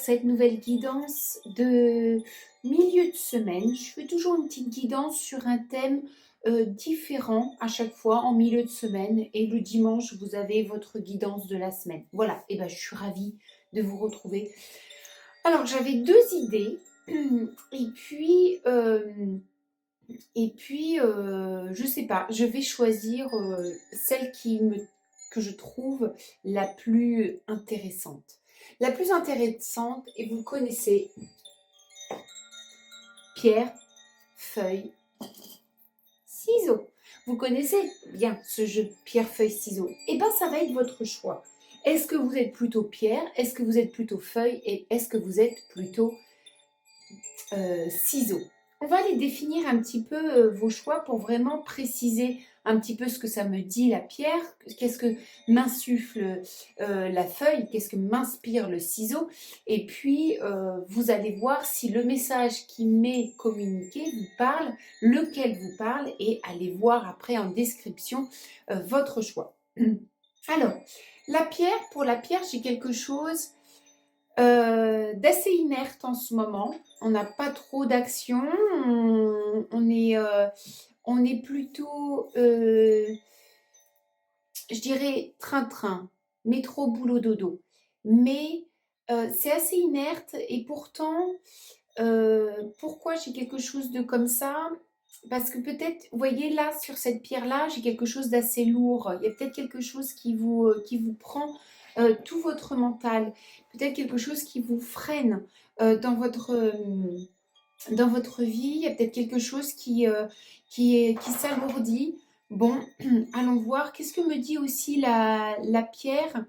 cette nouvelle guidance de milieu de semaine. Je fais toujours une petite guidance sur un thème différent à chaque fois en milieu de semaine. Et le dimanche, vous avez votre guidance de la semaine. Voilà, et ben, je suis ravie de vous retrouver. Alors, j'avais deux idées. Et puis, je sais pas, je vais choisir celle que je trouve la plus intéressante. La plus intéressante, et vous connaissez, pierre, feuille, ciseaux. Vous connaissez bien ce jeu pierre, feuille, ciseaux. Et bien, ça va être votre choix. Est-ce que vous êtes plutôt pierre? Est-ce que vous êtes plutôt feuille? Et est-ce que vous êtes plutôt ciseaux? On va aller définir un petit peu vos choix pour vraiment préciser un petit peu ce que ça me dit la pierre, qu'est-ce que m'insuffle la feuille, qu'est-ce que m'inspire le ciseau. Et puis, vous allez voir si le message qui m'est communiqué vous parle, lequel vous parle, et allez voir après en description votre choix. Alors, pour la pierre, j'ai quelque chose d'assez inerte en ce moment. On n'a pas trop d'action. On est plutôt, je dirais, train-train, métro, boulot, dodo. Mais c'est assez inerte et pourtant, pourquoi j'ai quelque chose de comme ça? Parce que peut-être, vous voyez là, sur cette pierre-là, j'ai quelque chose d'assez lourd. Il y a peut-être quelque chose qui vous prend tout votre mental. Peut-être quelque chose qui vous freine dans votre vie. Il y a peut-être quelque chose qui s'alourdit. Bon, allons voir. Qu'est-ce que me dit aussi la pierre?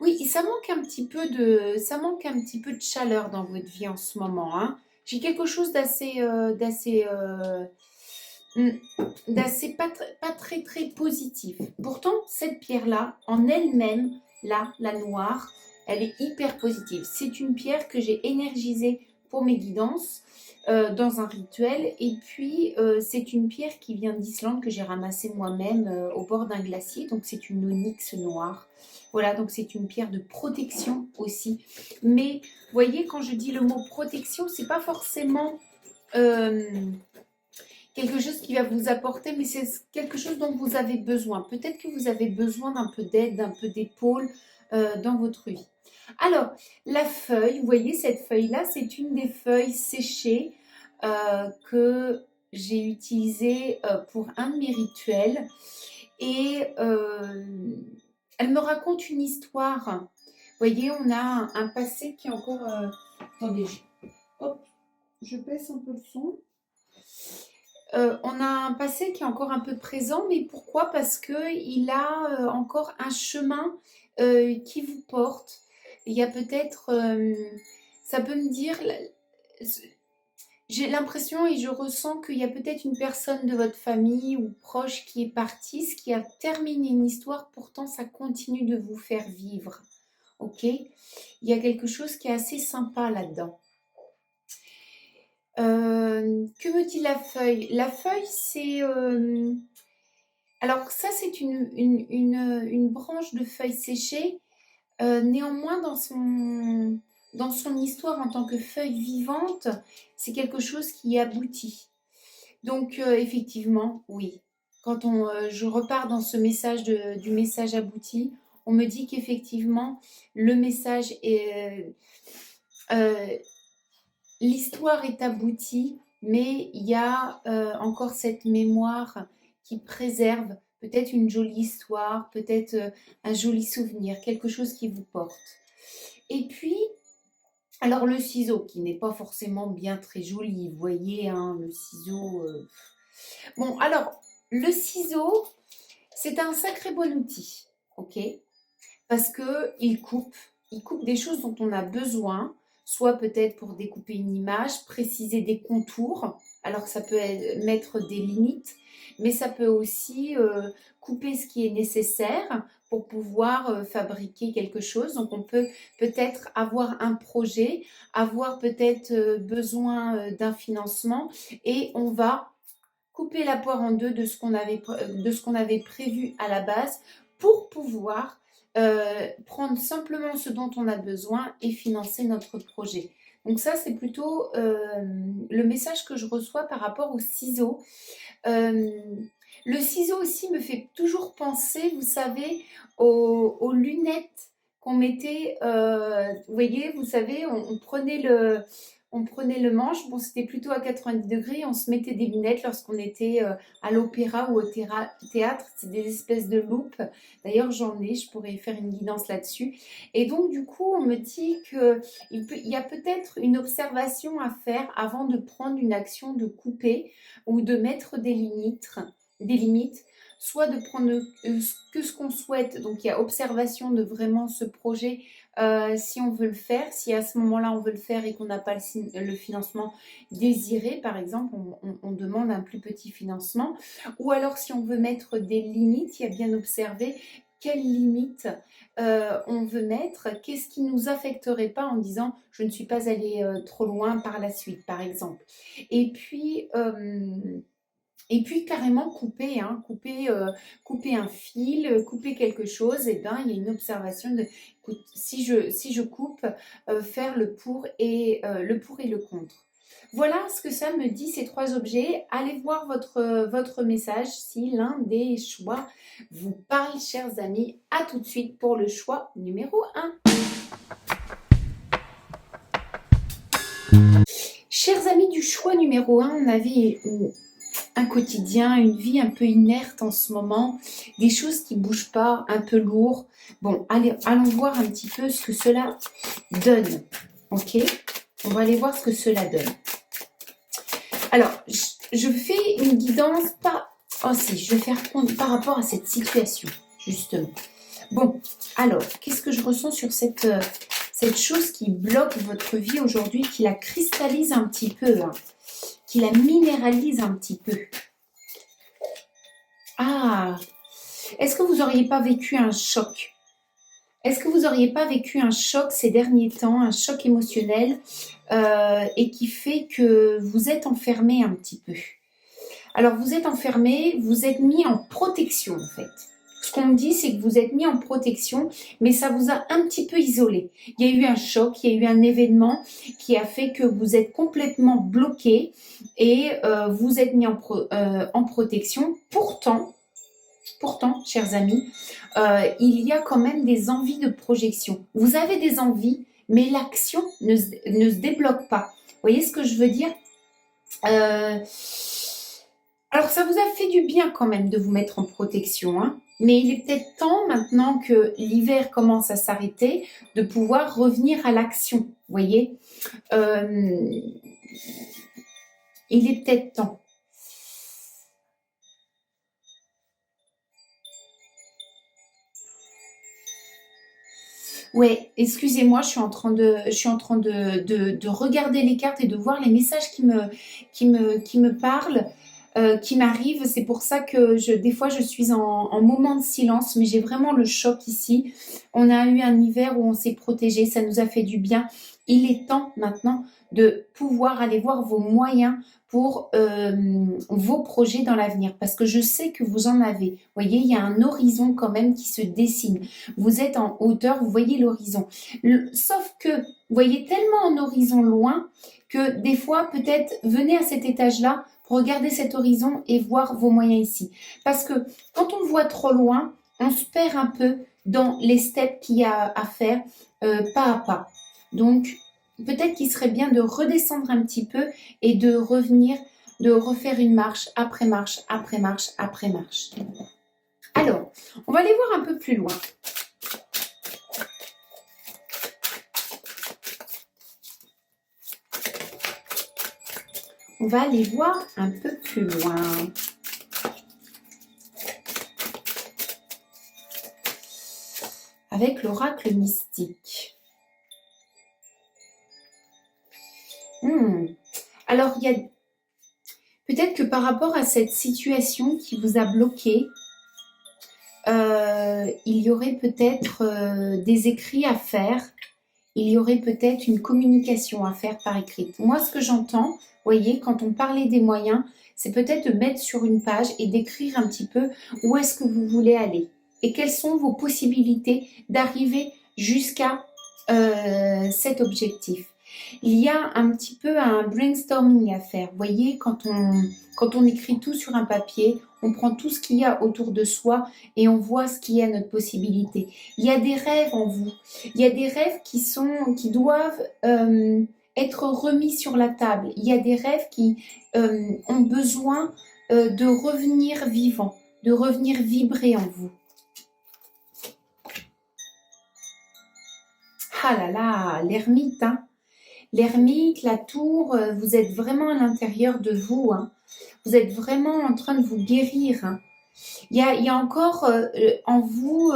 Oui, ça manque un petit peu de chaleur dans votre vie en ce moment, hein. J'ai quelque chose hmm, d'assez pas très très positif. Pourtant, cette pierre-là, en elle-même, là, la noire, elle est hyper positive. C'est une pierre que j'ai énergisée pour mes guidances dans un rituel. Et puis, c'est une pierre qui vient d'Islande que j'ai ramassée moi-même au bord d'un glacier. Donc, c'est une onyx noire. Voilà, donc c'est une pierre de protection aussi. Mais, vous voyez, quand je dis le mot protection, c'est pas forcément quelque chose qui va vous apporter, mais c'est quelque chose dont vous avez besoin. Peut-être que vous avez besoin d'un peu d'aide, d'un peu d'épaule dans votre vie. Alors, la feuille, vous voyez cette feuille-là, c'est une des feuilles séchées que j'ai utilisées pour un de mes rituels. Et elle me raconte une histoire. Vous voyez, on a un passé qui est encore... attendez, hop, je baisse un peu le son. On a un passé qui est encore un peu présent, mais pourquoi? Parce qu'il a encore un chemin qui vous porte. Il y a peut-être, ça peut me dire, j'ai l'impression et je ressens qu'il y a peut-être une personne de votre famille ou proche qui est partie, ce qui a terminé une histoire, pourtant ça continue de vous faire vivre. Ok? Il y a quelque chose qui est assez sympa là-dedans. Que me dit la feuille? La feuille, c'est... alors ça, c'est une branche de feuilles séchées. Néanmoins, dans son histoire en tant que feuille vivante, c'est quelque chose qui aboutit. Donc, effectivement, oui. Quand je repars dans ce message du message abouti, on me dit qu'effectivement, le message est... l'histoire est aboutie, mais il y a encore cette mémoire qui préserve peut-être une jolie histoire, peut-être un joli souvenir, quelque chose qui vous porte. Et puis, alors le ciseau, qui n'est pas forcément bien très joli, vous voyez, hein, le ciseau... Bon, alors, le ciseau, c'est un sacré bon outil, ok? Parce qu'il coupe des choses dont on a besoin, soit peut-être pour découper une image, préciser des contours, alors ça peut mettre des limites, mais ça peut aussi couper ce qui est nécessaire pour pouvoir fabriquer quelque chose. Donc on peut peut-être avoir un projet, avoir peut-être besoin d'un financement et on va couper la poire en deux de ce qu'on avait prévu à la base pour pouvoir prendre simplement ce dont on a besoin et financer notre projet. Donc ça, c'est plutôt le message que je reçois par rapport aux ciseaux. Euh, le ciseau aussi me fait toujours penser, vous savez, aux lunettes qu'on mettait. Vous voyez, vous savez, on prenait le manche. Bon, c'était plutôt à 90 degrés. On se mettait des lunettes lorsqu'on était à l'opéra ou au théâtre. C'est des espèces de loupes. D'ailleurs, j'en ai. Je pourrais faire une guidance là-dessus. Et donc, du coup, on me dit qu'il y a peut-être une observation à faire avant de prendre une action de couper ou de mettre des limites, soit de prendre que ce qu'on souhaite. Donc il y a observation de vraiment ce projet, si on veut le faire, si à ce moment-là on veut le faire et qu'on n'a pas le financement désiré, par exemple, on demande un plus petit financement. Ou alors si on veut mettre des limites, il y a bien observé quelles limites on veut mettre, qu'est-ce qui ne nous affecterait pas en disant je ne suis pas allé trop loin par la suite, par exemple. Et puis, carrément couper, hein, couper un fil, couper quelque chose, et ben il y a une observation de écoute, si je coupe, faire le pour et le contre. Voilà ce que ça me dit, ces trois objets. Allez voir votre message si l'un des choix vous parle, chers amis. À tout de suite pour le choix numéro 1. Chers amis du choix numéro 1, on avait un quotidien, une vie un peu inerte en ce moment, des choses qui ne bougent pas, un peu lourd. Bon, allons voir un petit peu ce que cela donne. Ok? On va aller voir ce que cela donne. Alors, je fais une guidance Oh si, je vais faire compte par rapport à cette situation, justement. Bon, alors, qu'est-ce que je ressens sur cette chose qui bloque votre vie aujourd'hui, qui la cristallise un petit peu, hein, qui la minéralise un petit peu? Ah, est-ce que vous n'auriez pas vécu un choc? Est-ce que vous n'auriez pas vécu un choc ces derniers temps, un choc émotionnel, et qui fait que vous êtes enfermé un petit peu? Alors, vous êtes enfermé, vous êtes mis en protection, en fait. Ce qu'on me dit, c'est que vous êtes mis en protection, mais ça vous a un petit peu isolé. Il y a eu un choc, il y a eu un événement qui a fait que vous êtes complètement bloqué et vous êtes mis en protection. Pourtant, chers amis, il y a quand même des envies de projection. Vous avez des envies, mais l'action ne se débloque pas. Vous voyez ce que je veux dire? Alors, ça vous a fait du bien quand même de vous mettre en protection, hein, mais il est peut-être temps, maintenant que l'hiver commence à s'arrêter, de pouvoir revenir à l'action, vous voyez. Il est peut-être temps. Ouais, excusez-moi, je suis en train de regarder les cartes et de voir les messages qui me parlent, qui m'arrivent. C'est pour ça que des fois, je suis en moment de silence, mais j'ai vraiment le choc ici. On a eu un hiver où on s'est protégé, ça nous a fait du bien. Il est temps maintenant de pouvoir aller voir vos moyens pour vos projets dans l'avenir, parce que je sais que vous en avez. Vous voyez, il y a un horizon quand même qui se dessine. Vous êtes en hauteur, vous voyez l'horizon. Sauf que vous voyez tellement un horizon loin que des fois, peut-être, venez à cet étage-là pour regarder cet horizon et voir vos moyens ici. Parce que quand on voit trop loin, on se perd un peu dans les steps qu'il y a à faire pas à pas. Donc, peut-être qu'il serait bien de redescendre un petit peu et de revenir, de refaire une marche après marche, après marche, après marche. Alors, on va aller voir un peu plus loin. On va aller voir un peu plus loin. Avec l'oracle mystique. Alors, il y a peut-être que par rapport à cette situation qui vous a bloqué, il y aurait peut-être des écrits à faire. Il y aurait peut-être une communication à faire par écrit. Moi, ce que j'entends, vous voyez, quand on parlait des moyens, c'est peut-être de mettre sur une page et d'écrire un petit peu où est-ce que vous voulez aller. et quelles sont vos possibilités d'arriver jusqu'à cet objectif. Il y a un petit peu un brainstorming à faire. Vous voyez, quand on écrit tout sur un papier, on prend tout ce qu'il y a autour de soi et on voit ce qui est notre possibilité. Il y a des rêves en vous. Il y a des rêves qui doivent être remis sur la table. Il y a des rêves qui ont besoin de revenir vivants, de revenir vibrer en vous. Ah là là, l'ermite, hein. L'ermite, la tour, vous êtes vraiment à l'intérieur de vous, hein. Vous êtes vraiment en train de vous guérir, hein. Il y a encore en vous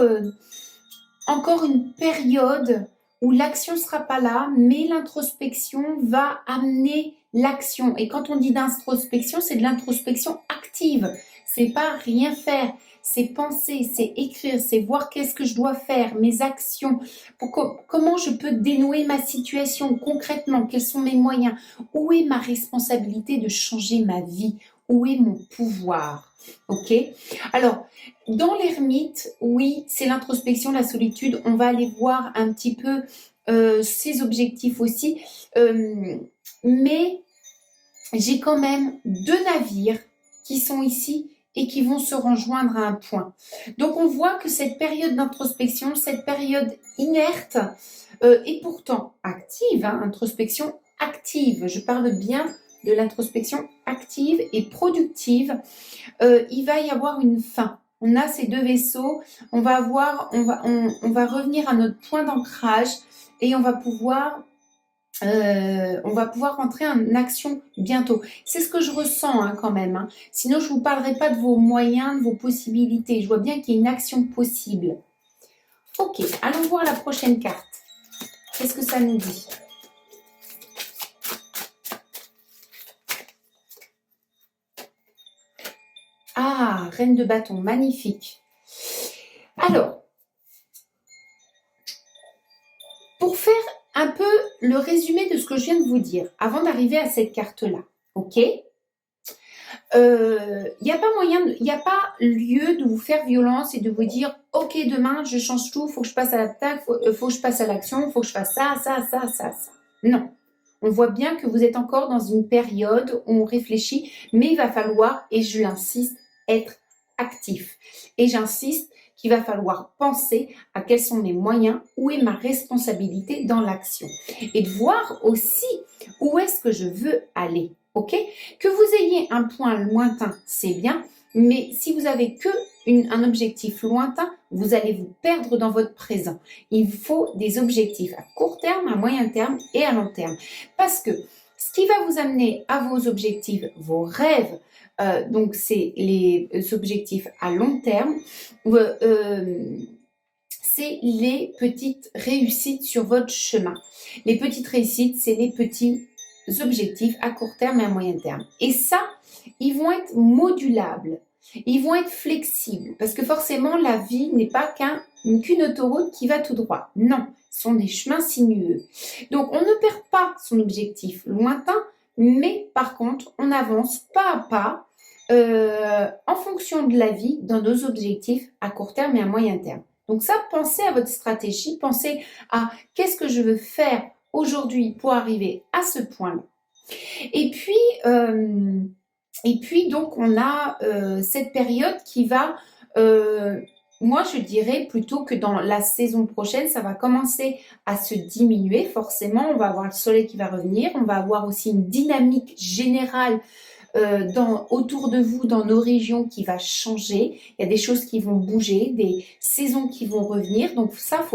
encore une période où l'action ne sera pas là, mais l'introspection va amener l'action. Et quand on dit d'introspection, c'est de l'introspection active. C'est pas rien faire, c'est penser, c'est écrire, c'est voir qu'est-ce que je dois faire, mes actions, comment je peux dénouer ma situation concrètement, quels sont mes moyens, où est ma responsabilité de changer ma vie, où est mon pouvoir. Ok? Alors, dans l'ermite, oui, c'est l'introspection, la solitude. On va aller voir un petit peu ses objectifs aussi. Mais j'ai quand même 2 navires qui sont ici et qui vont se rejoindre à un point. Donc, on voit que cette période d'introspection, cette période inerte est pourtant active, hein, introspection active. Je parle bien de l'introspection active et productive. Il va y avoir une fin. On a ces 2 vaisseaux, on va revenir à notre point d'ancrage et on va pouvoir rentrer en action bientôt. C'est ce que je ressens hein, quand même. Hein. Sinon, je ne vous parlerai pas de vos moyens, de vos possibilités. Je vois bien qu'il y a une action possible. Ok, allons voir la prochaine carte. Qu'est-ce que ça nous dit ? Ah, reine de bâton, magnifique. Alors, pour faire un peu le résumé de ce que je viens de vous dire, avant d'arriver à cette carte-là, ok ? Il n'y a pas moyen, il n'y a pas lieu de vous faire violence et de vous dire « Ok, demain, je change tout, il faut que je passe à l'attaque, faut que je passe à l'action, il faut que je fasse ça, ça, ça, ça, ça. » Non. On voit bien que vous êtes encore dans une période où on réfléchit, mais il va falloir, et je l'insiste, être actif. Et j'insiste qu'il va falloir penser à quels sont mes moyens, où est ma responsabilité dans l'action. Et de voir aussi où est-ce que je veux aller. Ok ? Que vous ayez un point lointain, c'est bien, mais si vous avez que un objectif lointain, vous allez vous perdre dans votre présent. Il faut des objectifs à court terme, à moyen terme et à long terme. Parce que ce qui va vous amener à vos objectifs, vos rêves, donc c'est les objectifs à long terme, c'est les petites réussites sur votre chemin. Les petites réussites, c'est les petits objectifs à court terme et à moyen terme. Et ça, ils vont être modulables, ils vont être flexibles, parce que forcément, la vie n'est pas qu'une autoroute qui va tout droit. Non, ce sont des chemins sinueux. Donc, on ne perd pas son objectif lointain, mais par contre, on avance pas à pas en fonction de la vie dans nos objectifs à court terme et à moyen terme. Donc ça, pensez à votre stratégie, pensez à qu'est-ce que je veux faire aujourd'hui pour arriver à ce point-là. Et puis donc on a cette période qui va, moi je dirais plutôt que dans la saison prochaine, ça va commencer à se diminuer forcément. On va avoir le soleil qui va revenir, on va avoir aussi une dynamique générale autour de vous, dans nos régions, qui va changer. Il y a des choses qui vont bouger, des saisons qui vont revenir. Donc ça,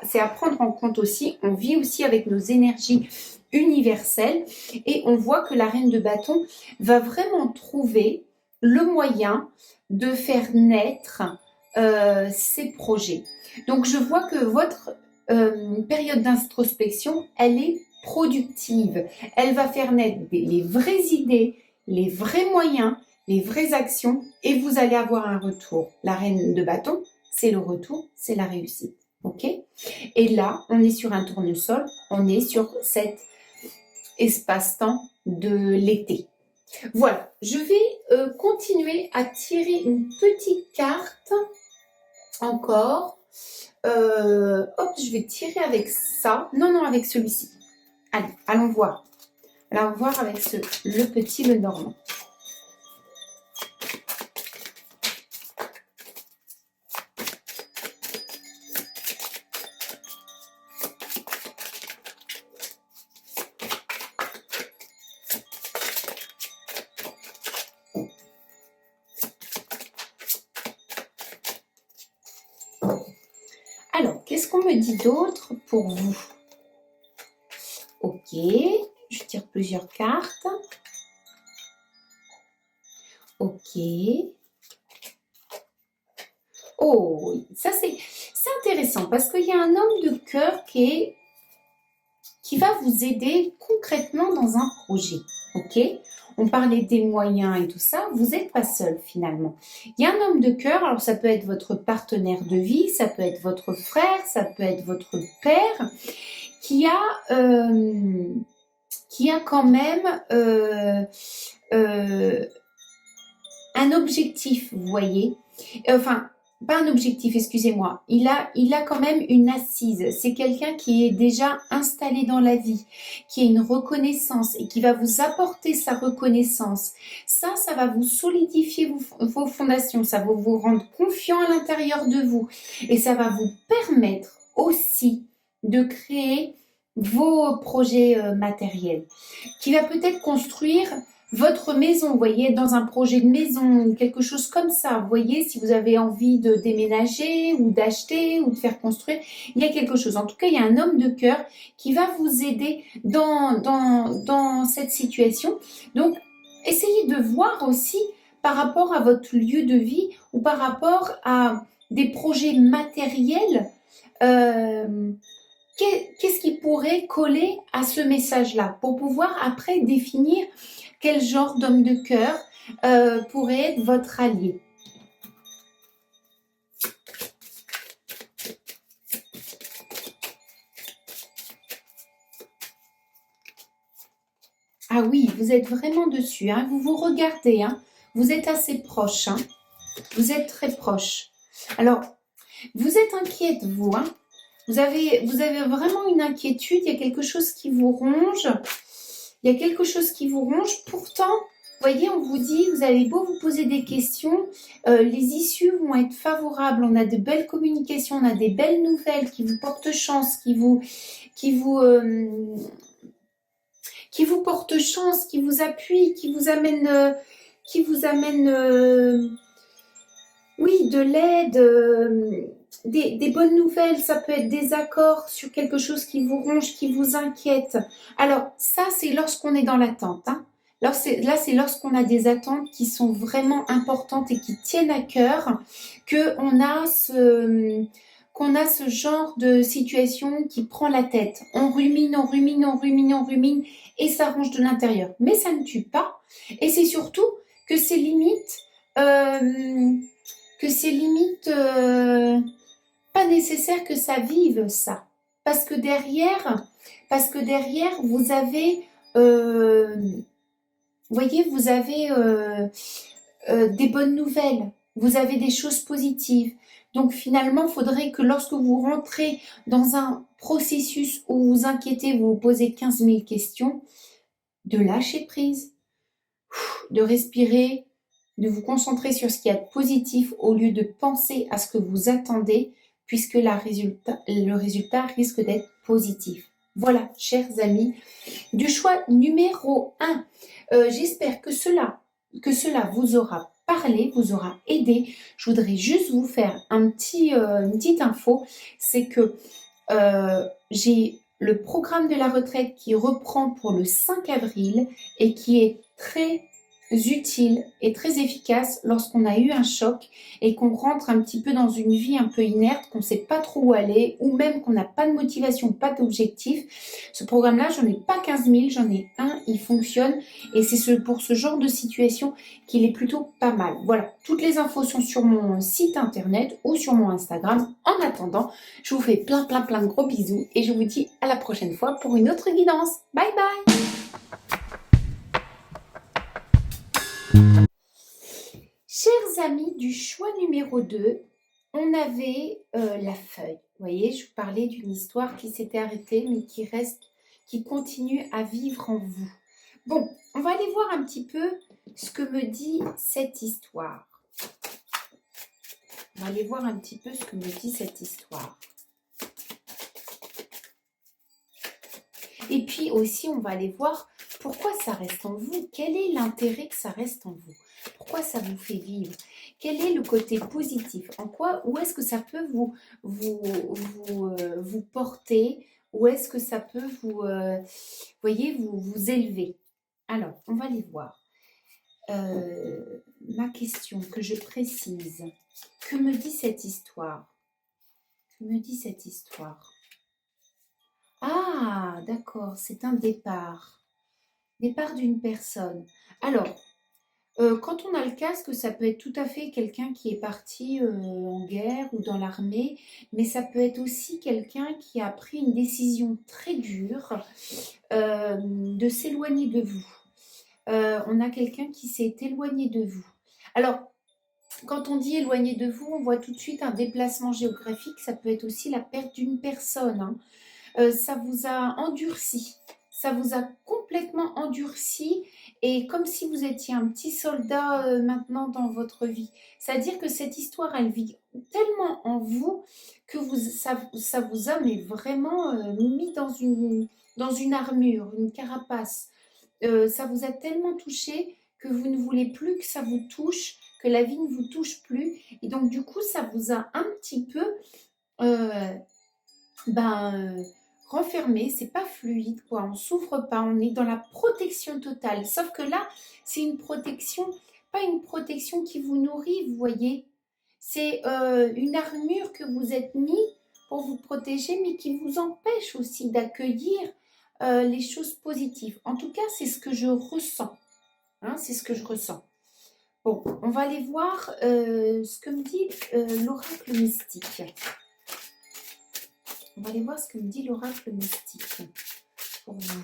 c'est à prendre en compte aussi. On vit aussi avec nos énergies universelles et on voit que la reine de bâton va vraiment trouver le moyen de faire naître ses projets. Donc je vois que votre période d'introspection, elle est productive. Elle va faire naître les vraies idées, les vrais moyens, les vraies actions et vous allez avoir un retour. La reine de bâton, c'est le retour, c'est la réussite. Ok ? Et là, on est sur un tournesol, on est sur cet espace-temps de l'été. Voilà, je vais continuer à tirer une petite carte Encore. Hop, je vais tirer avec ça. Non, non, avec celui-ci. Allez, allons voir. Allons voir avec le petit, le normand. Alors, qu'est-ce qu'on me dit d'autre pour vous? Ok, je tire plusieurs cartes. Ok. Oh, oui, ça c'est intéressant parce qu'il y a un homme de cœur qui va vous aider concrètement dans un projet. Ok? On parlait des moyens et tout ça, vous n'êtes pas seul finalement. Il y a un homme de cœur, alors ça peut être votre partenaire de vie, ça peut être votre frère, ça peut être votre père, qui a quand même un objectif, vous voyez. Enfin, pas un objectif, excusez-moi. Il a quand même une assise. C'est quelqu'un qui est déjà installé dans la vie, qui a une reconnaissance et qui va vous apporter sa reconnaissance. Ça va vous solidifier vos fondations. Ça va vous rendre confiant à l'intérieur de vous. Et ça va vous permettre aussi de créer vos projets matériels. Qui va peut-être construire votre maison, vous voyez, dans un projet de maison ou quelque chose comme ça, vous voyez, si vous avez envie de déménager ou d'acheter ou de faire construire, il y a quelque chose. En tout cas, il y a un homme de cœur qui va vous aider dans cette situation. Donc, essayez de voir aussi par rapport à votre lieu de vie ou par rapport à des projets matériels, qu'est-ce qui pourrait coller à ce message-là pour pouvoir après définir quel genre d'homme de cœur pourrait être votre allié. Ah oui, vous êtes vraiment dessus, hein. Vous vous regardez, hein. Vous êtes assez proche, hein. Vous êtes très proche. Alors, vous êtes inquiète, vous, hein. Vous avez vraiment une inquiétude, il y a quelque chose qui vous ronge. Il y a quelque chose qui vous ronge. Pourtant, vous voyez, on vous dit, vous avez beau vous poser des questions, les issues vont être favorables. On a de belles communications, on a des belles nouvelles qui vous portent chance, qui vous portent chance, qui vous appuient, qui vous amènent, oui, de l'aide. Des bonnes nouvelles, ça peut être des accords sur quelque chose qui vous ronge, qui vous inquiète. Alors, ça, c'est lorsqu'on est dans l'attente, hein. Là, c'est lorsqu'on a des attentes qui sont vraiment importantes et qui tiennent à cœur, qu'on a ce genre de situation qui prend la tête. On rumine, on rumine, on rumine, on rumine, et ça ronge de l'intérieur. Mais ça ne tue pas. Et c'est surtout que c'est limite... pas nécessaire que ça vive ça. Parce que derrière, vous avez, voyez, vous avez des bonnes nouvelles, vous avez des choses positives. Donc finalement, il faudrait que lorsque vous rentrez dans un processus où vous vous inquiétez, vous vous posez 15 000 questions, de lâcher prise, de respirer, de vous concentrer sur ce qu'il y a de positif au lieu de penser à ce que vous attendez, puisque le résultat risque d'être positif. Voilà, chers amis, du choix numéro 1. J'espère que cela vous aura parlé, vous aura aidé. Je voudrais juste vous faire une petite info, c'est que j'ai le programme de la retraite qui reprend pour le 5 avril et qui est très utile et très efficace lorsqu'on a eu un choc et qu'on rentre un petit peu dans une vie un peu inerte, qu'on ne sait pas trop où aller ou même qu'on n'a pas de motivation, pas d'objectif. Ce programme-là, j'en ai pas 15 000, j'en ai un, il fonctionne et c'est pour ce genre de situation qu'il est plutôt pas mal. Voilà, toutes les infos sont sur mon site internet ou sur mon Instagram. En attendant, je vous fais plein de gros bisous et je vous dis à la prochaine fois pour une autre guidance. Bye bye! Chers amis du choix numéro 2, on avait la feuille. Vous voyez, je vous parlais d'une histoire qui s'était arrêtée, mais qui reste, qui continue à vivre en vous. Bon, on va aller voir un petit peu ce que me dit cette histoire. On va aller voir un petit peu ce que me dit cette histoire. Et puis aussi, on va aller voir pourquoi ça reste en vous. Quel est l'intérêt que ça reste en vous? Pourquoi ça vous fait vivre? Quel est le côté positif? En quoi, où est-ce que ça peut vous porter? Où est-ce que ça peut voyez, vous élever? Alors, on va aller voir. Ma question que je précise. Que me dit cette histoire? Que me dit cette histoire? Ah, d'accord, c'est un départ. Départ d'une personne. Alors, quand on a le casque, ça peut être tout à fait quelqu'un qui est parti en guerre ou dans l'armée, mais ça peut être aussi quelqu'un qui a pris une décision très dure de s'éloigner de vous. On a quelqu'un qui s'est éloigné de vous. Alors, quand on dit éloigné de vous, on voit tout de suite un déplacement géographique. Ça peut être aussi la perte d'une personne, hein. Ça vous a endurci, ça vous a complètement endurci et comme si vous étiez un petit soldat maintenant dans votre vie. C'est-à-dire que cette histoire, elle vit tellement en vous que ça vous a mais vraiment mis dans une armure, une carapace. Ça vous a tellement touché que vous ne voulez plus que ça vous touche, que la vie ne vous touche plus. Et donc du coup, ça vous a un petit peu... euh, ben, renfermé, c'est pas fluide, quoi. On souffre pas, on est dans la protection totale. Sauf que là, c'est une protection, pas une protection qui vous nourrit, vous voyez. C'est une armure que vous êtes mis pour vous protéger, mais qui vous empêche aussi d'accueillir les choses positives. En tout cas, c'est ce que je ressens. Hein, c'est ce que je ressens. Bon, on va aller voir ce que me dit l'oracle mystique. On va aller voir ce que me dit l'oracle mystique pour vous.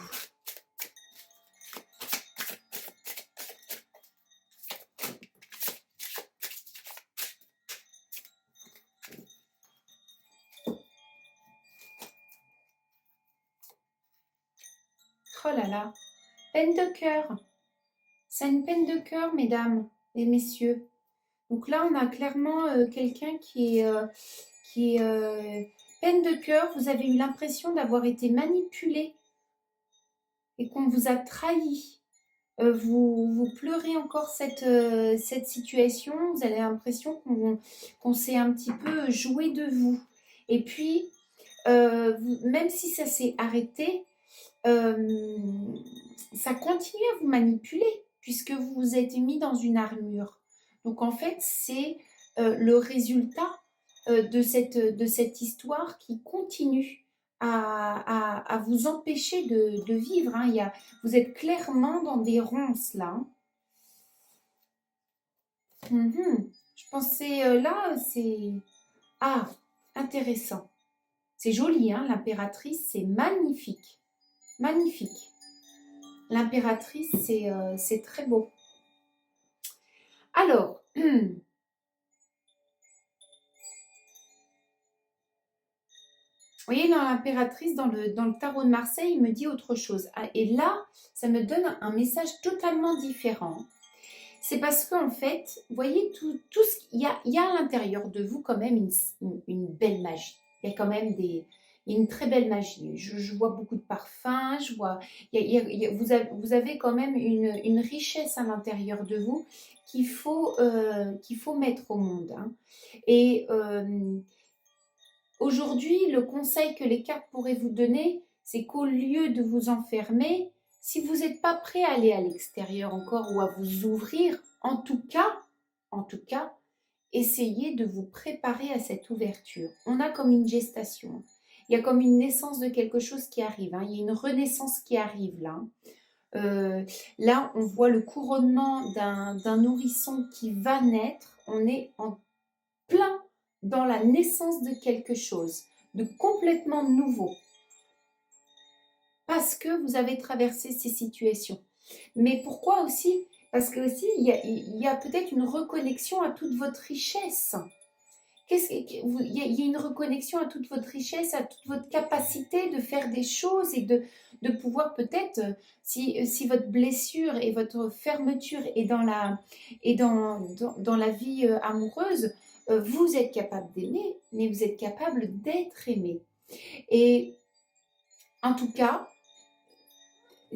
Oh là là, peine de cœur. C'est une peine de cœur, mesdames et messieurs. Donc là, on a clairement quelqu'un qui est peine de cœur. Vous avez eu l'impression d'avoir été manipulé et qu'on vous a trahi. Vous pleurez encore cette situation. Vous avez l'impression qu'on s'est un petit peu joué de vous. Et puis, même si ça s'est arrêté, ça continue à vous manipuler puisque vous vous êtes mis dans une armure. Donc en fait, c'est le résultat de cette histoire qui continue à vous empêcher de vivre. Hein. Vous êtes clairement dans des ronces là. Hein. Je pensais là, c'est... Ah, intéressant. C'est joli, hein, l'impératrice, c'est magnifique. Magnifique. L'impératrice, c'est très beau. Alors, vous voyez, dans l'impératrice, dans le tarot de Marseille, il me dit autre chose. Ah, et là, ça me donne un message totalement différent. C'est parce qu'en fait, vous voyez, tout ce qu'il y a à l'intérieur de vous quand même une belle magie. Il y a quand même il y a une très belle magie. Je vois beaucoup de parfums, je vois, vous avez quand même une richesse à l'intérieur de vous qu'il faut mettre au monde. Hein. Et aujourd'hui, le conseil que les cartes pourraient vous donner, c'est qu'au lieu de vous enfermer, si vous n'êtes pas prêt à aller à l'extérieur encore ou à vous ouvrir, en tout cas, essayez de vous préparer à cette ouverture. On a comme une gestation. Il y a comme une naissance de quelque chose qui arrive. Hein. Il y a une renaissance qui arrive là. Là, on voit le couronnement d'un nourrisson qui va naître. On est en plein dans la naissance de quelque chose de complètement nouveau. Parce que vous avez traversé ces situations. Mais pourquoi aussi? Parce que aussi, il y a peut-être une reconnexion à toute votre richesse. Il y a une reconnexion à toute votre richesse, à toute votre capacité de faire des choses et de pouvoir peut-être, si votre blessure et votre fermeture est dans la vie amoureuse, vous êtes capable d'aimer, mais vous êtes capable d'être aimé. Et en tout cas,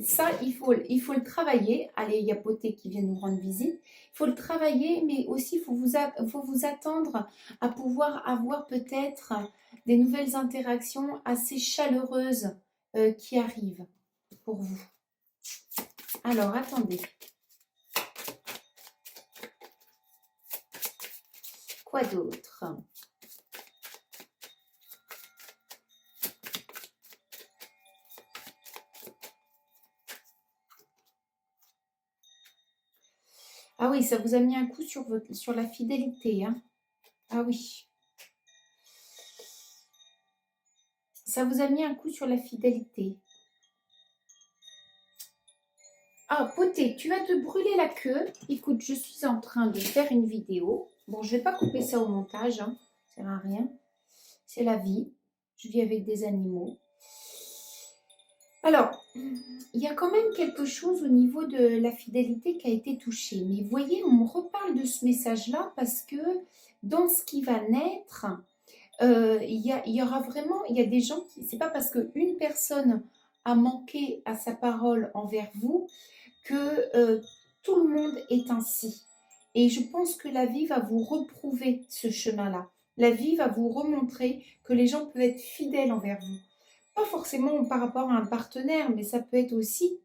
ça, il faut le travailler. Allez, il y a Beauté qui vient nous rendre visite. Il faut le travailler, mais aussi faut vous attendre à pouvoir avoir peut-être des nouvelles interactions assez chaleureuses qui arrivent pour vous. Alors, attendez. Quoi d'autre? Ah oui, ça vous a mis un coup sur la fidélité, hein? Ah oui. Ça vous a mis un coup sur la fidélité. Ah, Poté, tu vas te brûler la queue. Écoute, je suis en train de faire une vidéo. Bon, je ne vais pas couper ça au montage, hein. Ça ne sert à rien. C'est la vie. Je vis avec des animaux. Alors, il y a quand même quelque chose au niveau de la fidélité qui a été touché. Mais vous voyez, on me reparle de ce message-là parce que dans ce qui va naître, il y aura vraiment, il y a des gens qui, c'est pas parce qu'une personne a manqué à sa parole envers vous que tout le monde est ainsi. Et je pense que la vie va vous reprouver ce chemin-là. La vie va vous remontrer que les gens peuvent être fidèles envers vous. Pas forcément par rapport à un partenaire, mais ça peut être aussi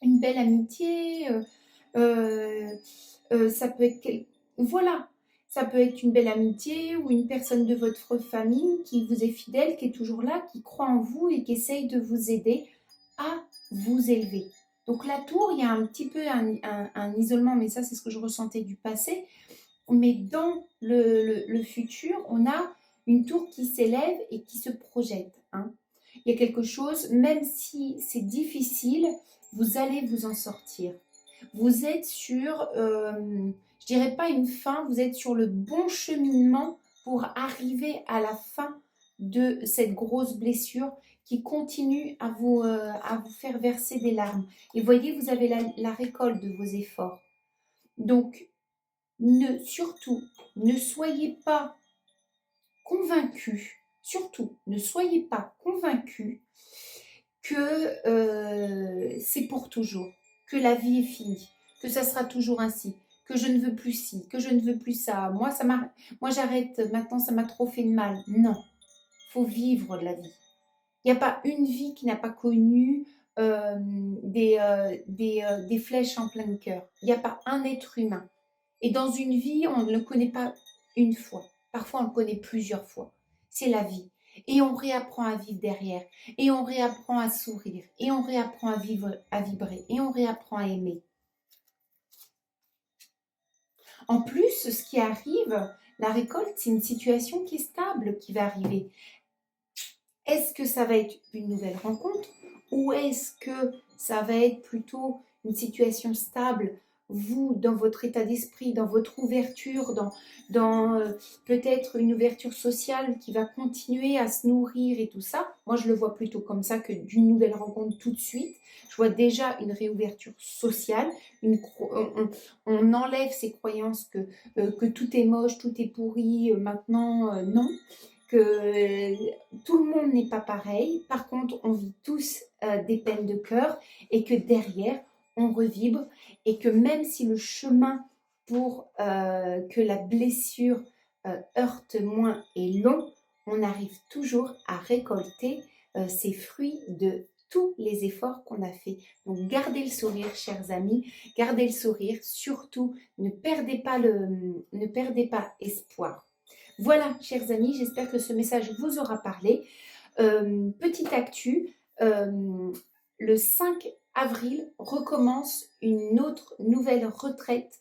une belle amitié. Euh, ça peut être... Voilà, ça peut être une belle amitié ou une personne de votre famille qui vous est fidèle, qui est toujours là, qui croit en vous et qui essaye de vous aider à vous élever. Donc la tour, il y a un petit peu un isolement, mais ça c'est ce que je ressentais du passé. Mais dans le futur, on a une tour qui s'élève et qui se projette, hein. Il y a quelque chose, même si c'est difficile, vous allez vous en sortir. Vous êtes sur, je dirais pas une fin, vous êtes sur le bon cheminement pour arriver à la fin de cette grosse blessure qui continue à vous faire verser des larmes. Et voyez, vous avez la récolte de vos efforts. Donc, surtout, ne soyez pas convaincus, surtout, ne soyez pas convaincus que c'est pour toujours, que la vie est finie, que ça sera toujours ainsi, que je ne veux plus ci, que je ne veux plus ça. Moi j'arrête maintenant, ça m'a trop fait de mal. Non, faut vivre la vie. Il n'y a pas une vie qui n'a pas connu des flèches en plein cœur. Il n'y a pas un être humain. Et dans une vie, on ne le connaît pas une fois. Parfois, on le connaît plusieurs fois. C'est la vie. Et on réapprend à vivre derrière. Et on réapprend à sourire. Et on réapprend à vivre, à vibrer. Et on réapprend à aimer. En plus, ce qui arrive, la récolte, c'est une situation qui est stable qui va arriver. Est-ce que ça va être une nouvelle rencontre ou est-ce que ça va être plutôt une situation stable, vous, dans votre état d'esprit, dans votre ouverture, dans peut-être une ouverture sociale qui va continuer à se nourrir et tout ça? Moi, je le vois plutôt comme ça que d'une nouvelle rencontre tout de suite. Je vois déjà une réouverture sociale. On enlève ces croyances que tout est moche, tout est pourri, maintenant, non. Que tout le monde n'est pas pareil. Par contre, on vit tous des peines de cœur et que derrière, on revibre et que même si le chemin pour que la blessure heurte moins est long, on arrive toujours à récolter ces fruits de tous les efforts qu'on a fait. Donc gardez le sourire, chers amis, gardez le sourire, surtout ne perdez pas espoir. Voilà, chers amis, j'espère que ce message vous aura parlé. Petite actu, le 5 avril recommence une autre nouvelle retraite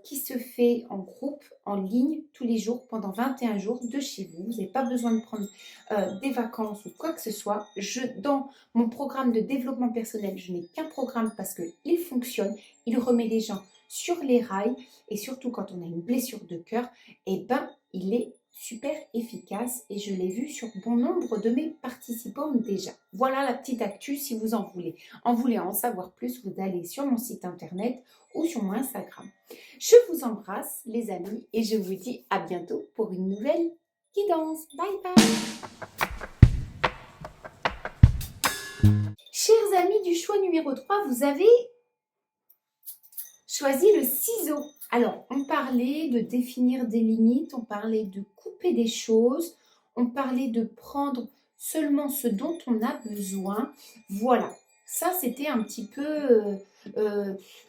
qui se fait en groupe, en ligne, tous les jours, pendant 21 jours de chez vous. Vous n'avez pas besoin de prendre des vacances ou quoi que ce soit. Dans mon programme de développement personnel, je n'ai qu'un programme parce qu'il fonctionne, il remet les gens sur les rails et surtout quand on a une blessure de cœur, eh ben, il est super efficace et je l'ai vu sur bon nombre de mes participants déjà. Voilà la petite actu si vous en voulez. En voulez en savoir plus, vous allez sur mon site internet ou sur mon Instagram. Je vous embrasse les amis et je vous dis à bientôt pour une nouvelle guidance. Bye bye. Chers amis du choix numéro 3, vous avez choisi le ciseau. Alors, on parlait de définir des limites, on parlait de couper des choses, on parlait de prendre seulement ce dont on a besoin. Voilà, ça c'était un petit peu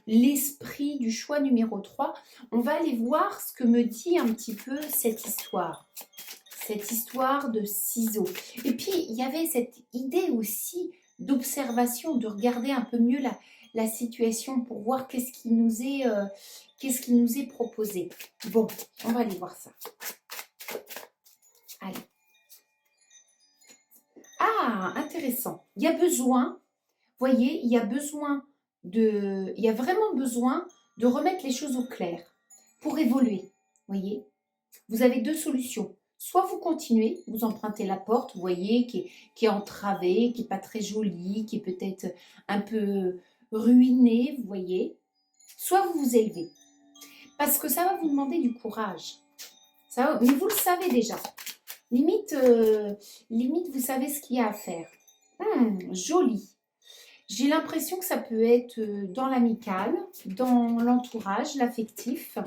l'esprit du choix numéro 3. On va aller voir ce que me dit un petit peu cette histoire de ciseaux. Et puis, il y avait cette idée aussi d'observation, de regarder un peu mieux la situation pour voir qu'est-ce qui nous est proposé. Bon, on va aller voir ça. Allez. Ah, intéressant. Il y a besoin, voyez, il y a vraiment besoin de remettre les choses au clair pour évoluer. Voyez, vous avez deux solutions. Soit vous continuez, vous empruntez la porte, vous voyez, qui est entravée, qui n'est pas très jolie, qui est peut-être un peu ruinée, vous voyez. Soit vous vous élevez. Parce que ça va vous demander du courage. Mais vous le savez déjà. Limite, vous savez ce qu'il y a à faire. Joli. J'ai l'impression que ça peut être dans l'amical, dans l'entourage, l'affectif.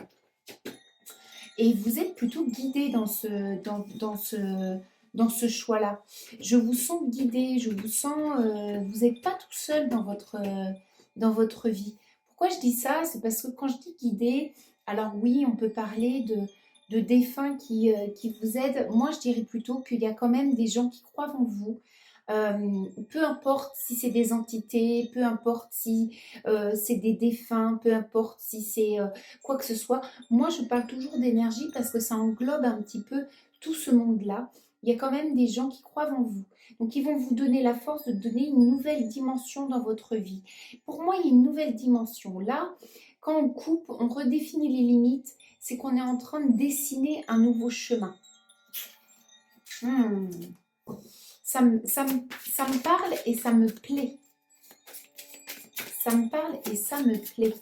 Et vous êtes plutôt guidé dans ce choix-là. Je vous sens guidé, je vous sens, vous n'êtes pas tout seul dans votre vie. Pourquoi je dis ça? C'est parce que quand je dis guidé, alors oui, on peut parler de défunts qui vous aident. Moi, je dirais plutôt qu'il y a quand même des gens qui croient en vous. Peu importe si c'est des entités, peu importe si c'est des défunts, peu importe si c'est quoi que ce soit. Moi, je parle toujours d'énergie parce que ça englobe un petit peu tout ce monde-là. Il y a quand même des gens qui croient en vous. Donc, ils vont vous donner la force de donner une nouvelle dimension dans votre vie. Pour moi, il y a une nouvelle dimension. Là, quand on coupe, on redéfinit les limites, c'est qu'on est en train de dessiner un nouveau chemin. Ça me parle et ça me plaît. Ça me parle et ça me plaît.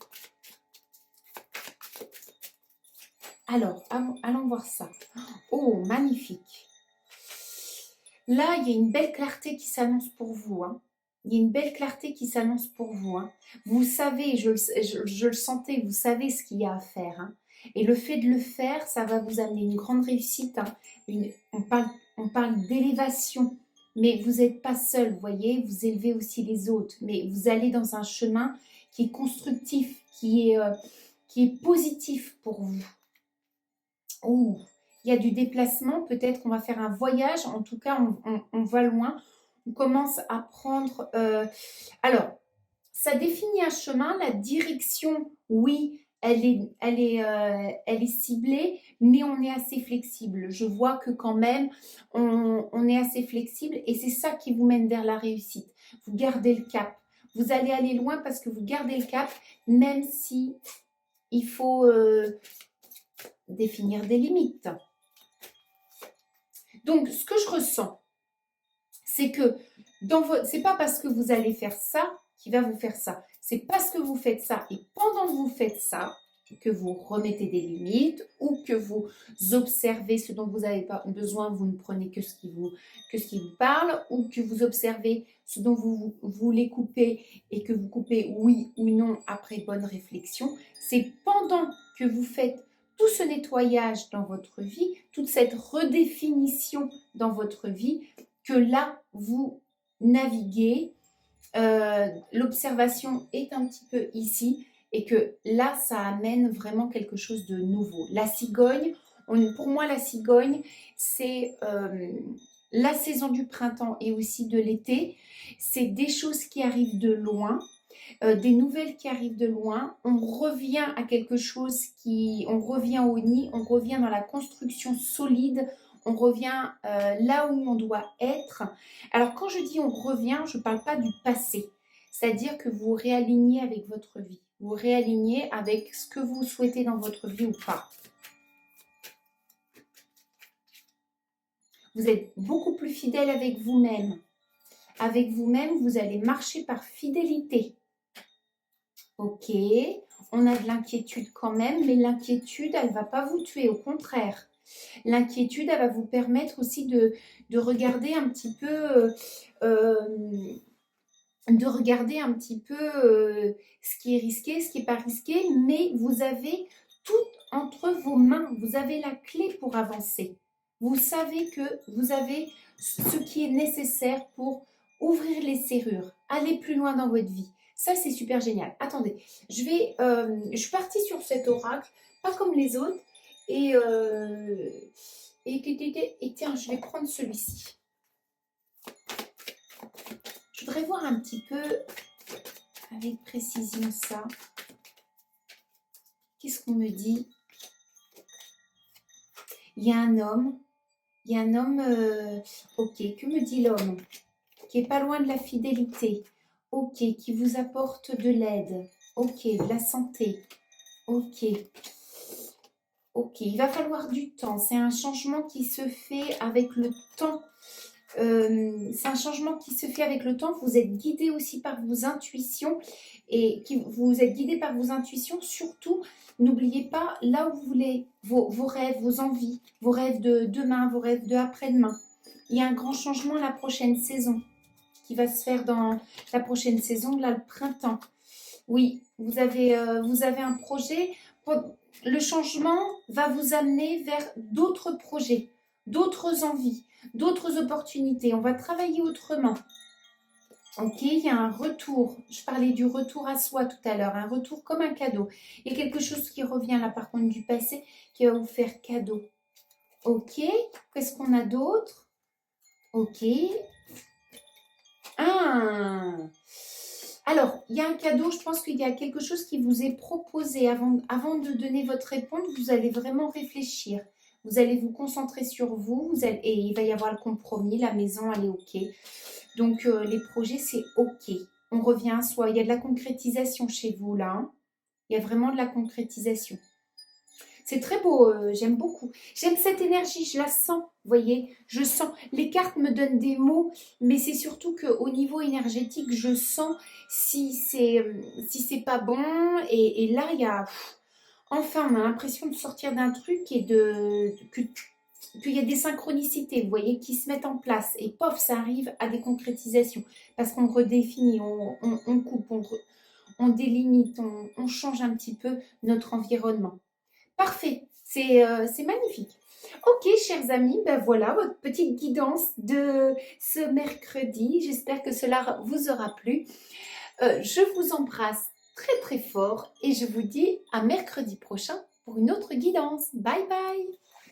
Alors, allons voir ça. Oh, magnifique. Là, il y a une belle clarté qui s'annonce pour vous. Il y a une belle clarté qui s'annonce pour vous. Vous savez, je le sentais, vous savez ce qu'il y a à faire. Et le fait de le faire, ça va vous amener une grande réussite. On parle d'élévation. Mais vous n'êtes pas seul, vous voyez, vous élevez aussi les autres. Mais vous allez dans un chemin qui est constructif, qui est positif pour vous. Oh, il y a du déplacement, peut-être qu'on va faire un voyage. En tout cas, on va loin. On commence à prendre... alors, ça définit un chemin. La direction, oui, elle est ciblée, mais on est assez flexible. Je vois que quand même, on est assez flexible et c'est ça qui vous mène vers la réussite. Vous gardez le cap. Vous allez aller loin parce que vous gardez le cap, même si il faut définir des limites. Donc, ce que je ressens, c'est que c'est pas parce que vous allez faire ça qui va vous faire ça. C'est parce que vous faites ça et pendant que vous faites ça, que vous remettez des limites ou que vous observez ce dont vous n'avez pas besoin, vous ne prenez que ce qui vous parle, ou que vous observez ce dont vous voulez couper et que vous coupez oui ou non après bonne réflexion. C'est pendant que vous faites tout ce nettoyage dans votre vie, toute cette redéfinition dans votre vie, que là, vous naviguez. L'observation est un petit peu ici et que là, ça amène vraiment quelque chose de nouveau. La cigogne, pour moi, la cigogne, c'est la saison du printemps et aussi de l'été. C'est des choses qui arrivent de loin. Des nouvelles qui arrivent de loin, on revient à quelque chose on revient au nid, on revient dans la construction solide, on revient là où on doit être. Alors quand je dis on revient, je ne parle pas du passé, c'est-à-dire que vous réalignez avec votre vie, vous réalignez avec ce que vous souhaitez dans votre vie ou pas. Vous êtes beaucoup plus fidèle avec vous-même. Avec vous-même, vous allez marcher par fidélité. Ok, on a de l'inquiétude quand même, mais l'inquiétude, elle ne va pas vous tuer, au contraire. L'inquiétude, elle va vous permettre aussi de regarder un petit peu, ce qui est risqué, ce qui n'est pas risqué, mais vous avez tout entre vos mains. Vous avez la clé pour avancer. Vous savez que vous avez ce qui est nécessaire pour ouvrir les serrures, aller plus loin dans votre vie. Ça, c'est super génial. Attendez, je suis partie sur cet oracle, pas comme les autres, et tiens, je vais prendre celui-ci. Je voudrais voir un petit peu avec précision ça. Qu'est-ce qu'on me dit? Il y a un homme. Ok, que me dit l'homme? Qui est pas loin de la fidélité. Ok, qui vous apporte de l'aide. Ok, de la santé. Ok. Ok, il va falloir du temps. C'est un changement qui se fait avec le temps. C'est un changement qui se fait avec le temps. Vous êtes guidé aussi par vos intuitions vous êtes guidé par vos intuitions. Surtout, n'oubliez pas là où vous voulez, vos rêves, vos envies, vos rêves de demain, vos rêves de après-demain. Il y a un grand changement la prochaine saison qui va se faire dans la prochaine saison, là, le printemps. Oui, vous avez un projet. Le changement va vous amener vers d'autres projets, d'autres envies, d'autres opportunités. On va travailler autrement. Ok, il y a un retour. Je parlais du retour à soi tout à l'heure, un retour comme un cadeau. Il y a quelque chose qui revient là, par contre, du passé, qui va vous faire cadeau. Ok, qu'est-ce qu'on a d'autre? Ok. Ah, alors, il y a un cadeau, je pense qu'il y a quelque chose qui vous est proposé. Avant de donner votre réponse, vous allez vraiment réfléchir. Vous allez vous concentrer sur vous, et il va y avoir le compromis, la maison, elle est OK. Donc, les projets, c'est OK. On revient à soi. Il y a de la concrétisation chez vous, là. Hein. Il y a vraiment de la concrétisation. C'est très beau, j'aime beaucoup. J'aime cette énergie, je la sens, vous voyez, je sens. Les cartes me donnent des mots, mais c'est surtout qu'au niveau énergétique, je sens si c'est pas bon. Et là, il y a... Enfin, on a l'impression de sortir d'un truc qu'il y a des synchronicités, vous voyez, qui se mettent en place. Et pof, ça arrive à des concrétisations. Parce qu'on redéfinit, on coupe, on délimite, on change un petit peu notre environnement. Parfait, c'est magnifique. Ok, chers amis, ben voilà votre petite guidance de ce mercredi. J'espère que cela vous aura plu. Je vous embrasse très très fort et je vous dis à mercredi prochain pour une autre guidance. Bye bye.